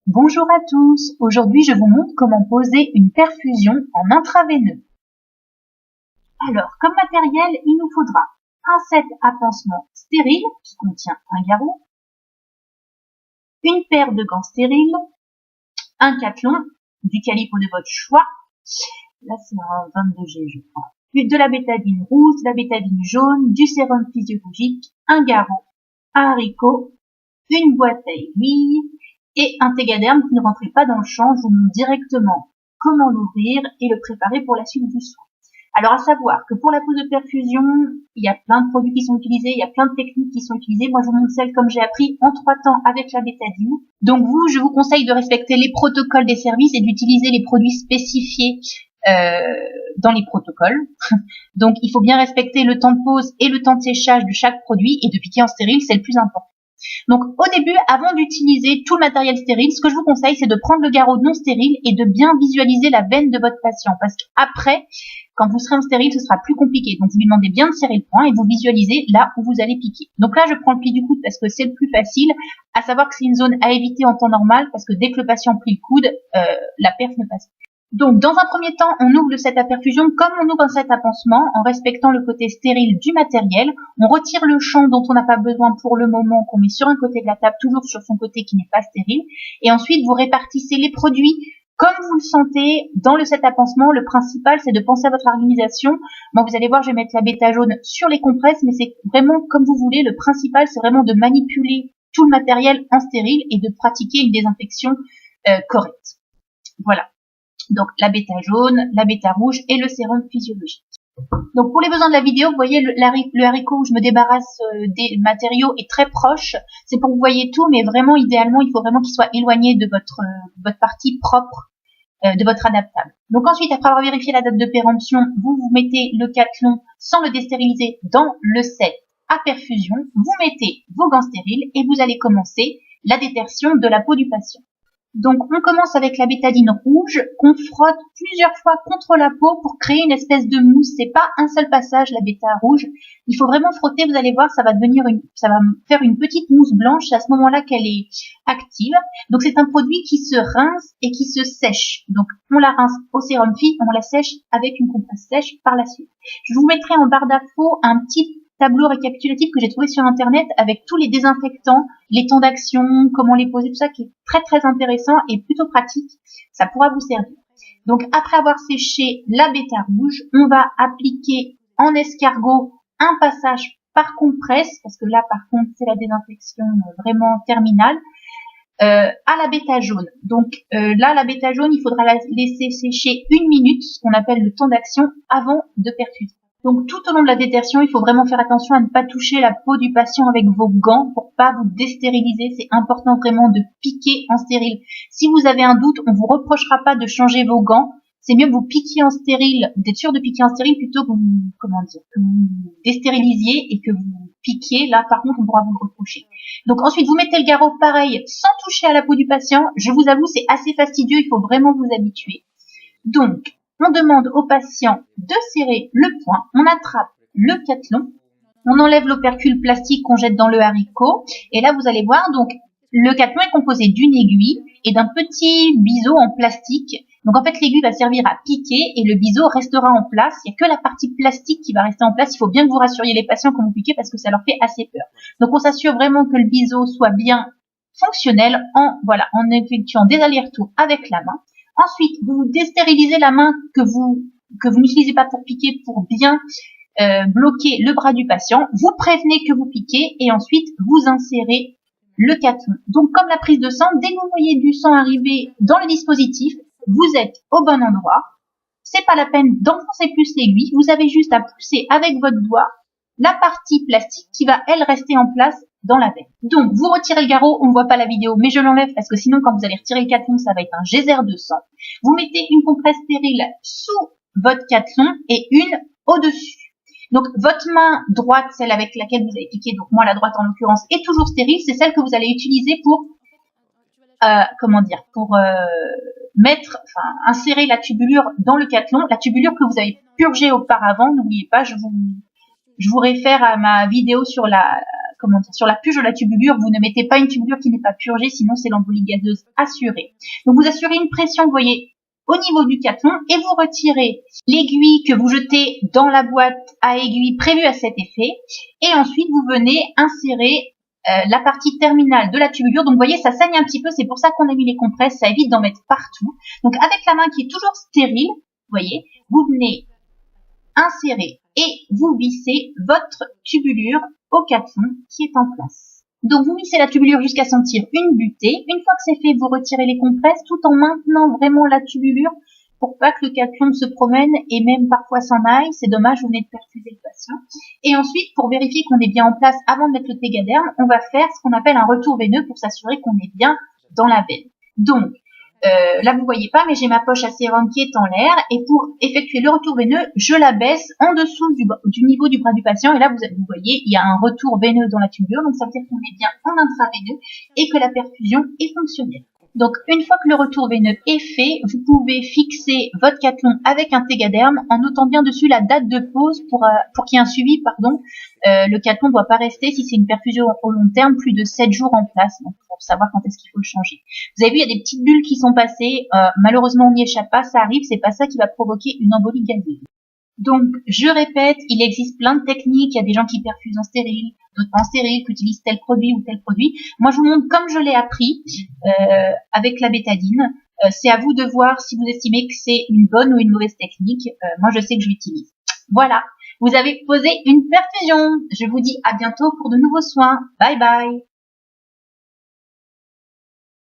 Bonjour à tous, aujourd'hui je vous montre comment poser une perfusion en intraveineux. Alors, comme matériel, il nous faudra un set à pansement stérile qui contient un garrot, une paire de gants stériles, un cathlon du calibre de votre choix, là c'est un 22G je crois, puis de la bétadine rouge, de la bétadine jaune, du sérum physiologique, un garrot, un haricot, une boîte à aiguilles, et un Tegaderm qui ne rentrez pas dans le champ, je vous montre directement comment l'ouvrir et le préparer pour la suite du soin. Alors à savoir que pour la pose de perfusion, il y a plein de produits qui sont utilisés, il y a plein de techniques qui sont utilisées. Moi je vous montre celle comme j'ai appris en 3 temps avec la bétadine. Donc je vous conseille de respecter les protocoles des services et d'utiliser les produits spécifiés dans les protocoles. Donc il faut bien respecter le temps de pose et le temps de séchage de chaque produit et de piquer en stérile, c'est le plus important. Donc au début, avant d'utiliser tout le matériel stérile, ce que je vous conseille, c'est de prendre le garrot non stérile et de bien visualiser la veine de votre patient. Parce qu'après, quand vous serez en stérile, ce sera plus compliqué. Donc vous lui demandez bien de serrer le poing et vous visualisez là où vous allez piquer. Donc là, je prends le pli du coude parce que c'est le plus facile, à savoir que c'est une zone à éviter en temps normal parce que dès que le patient plie le coude, la perf ne passe pas. Donc, dans un premier temps, on ouvre le set à perfusion comme on ouvre un set à pansement en respectant le côté stérile du matériel. On retire le champ dont on n'a pas besoin pour le moment, qu'on met sur un côté de la table, toujours sur son côté qui n'est pas stérile. Et ensuite, vous répartissez les produits comme vous le sentez dans le set à pansement. Le principal, c'est de penser à votre organisation. Bon, vous allez voir, je vais mettre la bêta jaune sur les compresses, mais c'est vraiment comme vous voulez. Le principal, c'est vraiment de manipuler tout le matériel en stérile et de pratiquer une désinfection correcte. Voilà. Donc la bêta jaune, la bêta rouge et le sérum physiologique. Donc pour les besoins de la vidéo, vous voyez le haricot où je me débarrasse des matériaux est très proche. C'est pour que vous voyez tout, mais vraiment idéalement, il faut vraiment qu'il soit éloigné de votre partie propre de votre adaptable. Donc ensuite, après avoir vérifié la date de péremption, vous mettez le cathlon sans le déstériliser dans le set à perfusion. Vous mettez vos gants stériles et vous allez commencer la détertion de la peau du patient. Donc on commence avec la bétadine rouge qu'on frotte plusieurs fois contre la peau pour créer une espèce de mousse. C'est pas un seul passage la béta rouge. Il faut vraiment frotter, vous allez voir, ça va faire une petite mousse blanche. C'est à ce moment-là qu'elle est active. Donc c'est un produit qui se rince et qui se sèche. Donc on la rince au sérum phi, on la sèche avec une compresse sèche par la suite. Je vous mettrai en barre d'infos un petit tableau récapitulatif que j'ai trouvé sur internet avec tous les désinfectants, les temps d'action, comment les poser, tout ça qui est très très intéressant et plutôt pratique. Ça pourra vous servir. Donc après avoir séché la béta rouge, on va appliquer en escargot un passage par compresse, parce que là par contre c'est la désinfection vraiment terminale, à la béta jaune. Donc là la béta jaune, il faudra la laisser sécher 1 minute, ce qu'on appelle le temps d'action, avant de perfuser. Donc tout au long de la détertion, il faut vraiment faire attention à ne pas toucher la peau du patient avec vos gants pour pas vous déstériliser. C'est important vraiment de piquer en stérile. Si vous avez un doute, on vous reprochera pas de changer vos gants. C'est mieux que vous piquiez en stérile, d'être sûr de piquer en stérile plutôt que vous déstérilisiez et que vous piquiez. Là, par contre, on pourra vous le reprocher. Donc ensuite, vous mettez le garrot pareil, sans toucher à la peau du patient. Je vous avoue, c'est assez fastidieux. Il faut vraiment vous habituer. Donc, on demande au patient de serrer le poing, on attrape le cathlon, on enlève l'opercule plastique qu'on jette dans le haricot, et là vous allez voir, donc le cathlon est composé d'une aiguille et d'un petit biseau en plastique. Donc en fait l'aiguille va servir à piquer et le biseau restera en place. Il n'y a que la partie plastique qui va rester en place. Il faut bien que vous rassuriez les patients quand vous piquez parce que ça leur fait assez peur. Donc on s'assure vraiment que le biseau soit bien fonctionnel en effectuant des allers-retours avec la main. Ensuite, vous déstérilisez la main que vous n'utilisez pas pour piquer pour bien bloquer le bras du patient. Vous prévenez que vous piquez et ensuite vous insérez le cathlon. Donc comme la prise de sang, dès que vous voyez du sang arriver dans le dispositif, vous êtes au bon endroit. C'est pas la peine d'enfoncer plus l'aiguille. Vous avez juste à pousser avec votre doigt la partie plastique qui va elle rester en place dans la veine. Donc, vous retirez le garrot, on ne voit pas la vidéo, mais je l'enlève parce que sinon, quand vous allez retirer le cathlon, ça va être un geyser de sang. Vous mettez une compresse stérile sous votre cathlon et une au-dessus. Donc, votre main droite, celle avec laquelle vous avez piqué, donc moi la droite en l'occurrence, est toujours stérile, c'est celle que vous allez utiliser pour, insérer la tubulure dans le cathlon, la tubulure que vous avez purgée auparavant. N'oubliez pas, je vous réfère à ma vidéo sur comment dire, sur la puge de la tubulure. Vous ne mettez pas une tubulure qui n'est pas purgée, sinon c'est l'embolie gazeuse assurée. Donc vous assurez une pression, vous voyez, au niveau du cathlon et vous retirez l'aiguille que vous jetez dans la boîte à aiguille prévue à cet effet. Et ensuite vous venez insérer la partie terminale de la tubulure. Donc vous voyez, ça saigne un petit peu, c'est pour ça qu'on a mis les compresses, ça évite d'en mettre partout. Donc avec la main qui est toujours stérile, vous voyez, vous venez insérer et vous vissez votre tubulure au cathlon qui est en place. Donc vous vissez la tubulure jusqu'à sentir une butée. Une fois que c'est fait, vous retirez les compresses tout en maintenant vraiment la tubulure pour pas que le cathlon se promène et même parfois s'en aille. C'est dommage, vous venez de perfuser le patient. Et ensuite, pour vérifier qu'on est bien en place avant de mettre le Tegaderm, on va faire ce qu'on appelle un retour veineux pour s'assurer qu'on est bien dans la veine. Donc, là vous voyez pas, mais j'ai ma poche à sérum qui est en l'air et pour effectuer le retour veineux, je la baisse en dessous du niveau du bras du patient et là vous voyez, il y a un retour veineux dans la tubulure, donc ça veut dire qu'on est bien en intraveineux et que la perfusion est fonctionnelle. Donc une fois que le retour veineux est fait, vous pouvez fixer votre cathlon avec un Tegaderm en notant bien dessus la date de pause pour qu'il y ait un suivi, pardon. Le cathlon ne doit pas rester, si c'est une perfusion au long terme, plus de 7 jours en place, donc pour savoir quand est-ce qu'il faut le changer. Vous avez vu, il y a des petites bulles qui sont passées, malheureusement on n'y échappe pas, ça arrive, c'est pas ça qui va provoquer une embolie gazeuse. Donc, je répète, il existe plein de techniques, il y a des gens qui perfusent en stérile, d'autres en stérile, qui utilisent tel produit ou tel produit. Moi, je vous montre comme je l'ai appris, avec la bétadine. C'est à vous de voir si vous estimez que c'est une bonne ou une mauvaise technique. Moi, je sais que je l'utilise. Voilà, vous avez posé une perfusion. Je vous dis à bientôt pour de nouveaux soins. Bye bye.